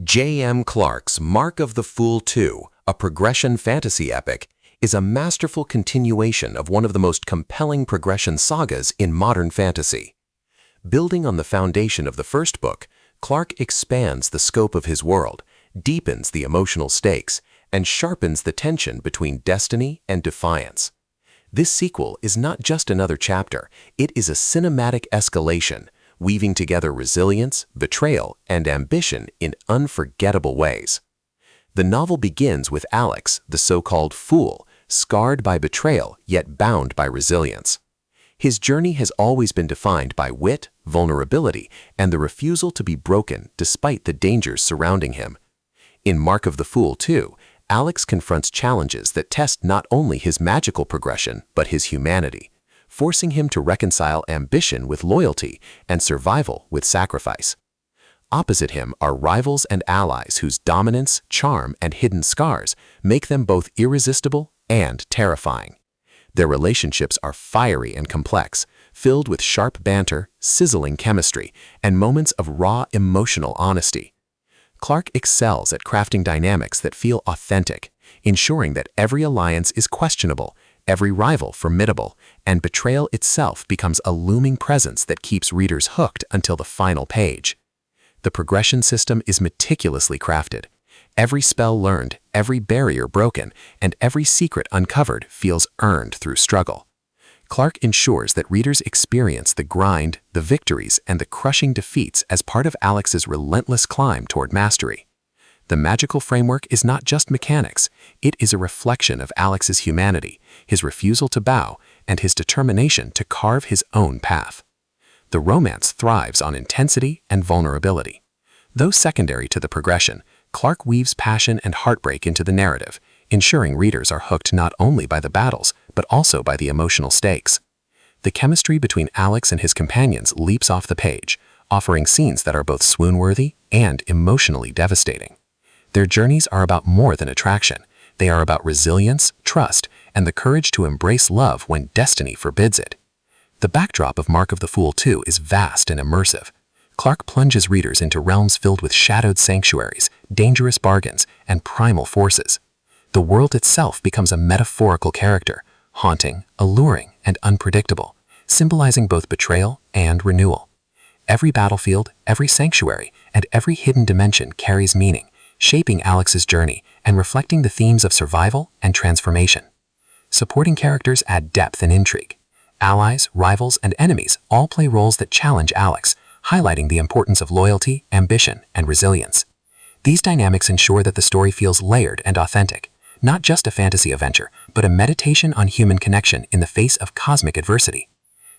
J.M. Clarke's Mark of the Fool 2, a progression fantasy epic, is a masterful continuation of one of the most compelling progression sagas in modern fantasy. Building on the foundation of the first book, Clarke expands the scope of his world, deepens the emotional stakes, and sharpens the tension between destiny and defiance. This sequel is not just another chapter, it is a cinematic escalation, weaving together resilience, betrayal, and ambition in unforgettable ways. The novel begins with Alex, the so-called fool, scarred by betrayal yet bound by resilience. His journey has always been defined by wit, vulnerability, and the refusal to be broken despite the dangers surrounding him. In Mark of the Fool 2, Alex confronts challenges that test not only his magical progression but his humanity, forcing him to reconcile ambition with loyalty and survival with sacrifice. Opposite him are rivals and allies whose dominance, charm, and hidden scars make them both irresistible and terrifying. Their relationships are fiery and complex, filled with sharp banter, sizzling chemistry, and moments of raw emotional honesty. Clarke excels at crafting dynamics that feel authentic, ensuring that every alliance is questionable, every rival formidable, and betrayal itself becomes a looming presence that keeps readers hooked until the final page. The progression system is meticulously crafted. Every spell learned, every barrier broken, and every secret uncovered feels earned through struggle. Clarke ensures that readers experience the grind, the victories, and the crushing defeats as part of Alex's relentless climb toward mastery. The magical framework is not just mechanics, it is a reflection of Alex's humanity, his refusal to bow, and his determination to carve his own path. The romance thrives on intensity and vulnerability. Though secondary to the progression, Clarke weaves passion and heartbreak into the narrative, ensuring readers are hooked not only by the battles, but also by the emotional stakes. The chemistry between Alex and his companions leaps off the page, offering scenes that are both swoon-worthy and emotionally devastating. Their journeys are about more than attraction. They are about resilience, trust, and the courage to embrace love when destiny forbids it. The backdrop of Mark of the Fool 2 is vast and immersive. Clarke plunges readers into realms filled with shadowed sanctuaries, dangerous bargains, and primal forces. The world itself becomes a metaphorical character, haunting, alluring, and unpredictable, symbolizing both betrayal and renewal. Every battlefield, every sanctuary, and every hidden dimension carries meaning, shaping Alex's journey and reflecting the themes of survival and transformation. Supporting characters add depth and intrigue. Allies, rivals, and enemies all play roles that challenge Alex, highlighting the importance of loyalty, ambition, and resilience. These dynamics ensure that the story feels layered and authentic, not just a fantasy adventure, but a meditation on human connection in the face of cosmic adversity.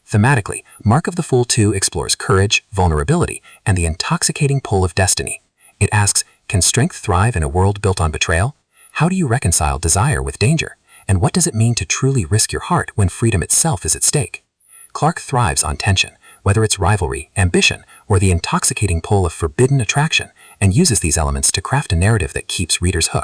Thematically, Mark of the Fool 2 explores courage, vulnerability, and the intoxicating pull of destiny. It asks, can strength thrive in a world built on betrayal? How do you reconcile desire with danger? And what does it mean to truly risk your heart when freedom itself is at stake? Clarke thrives on tension, whether it's rivalry, ambition, or the intoxicating pull of forbidden attraction, and uses these elements to craft a narrative that keeps readers hooked.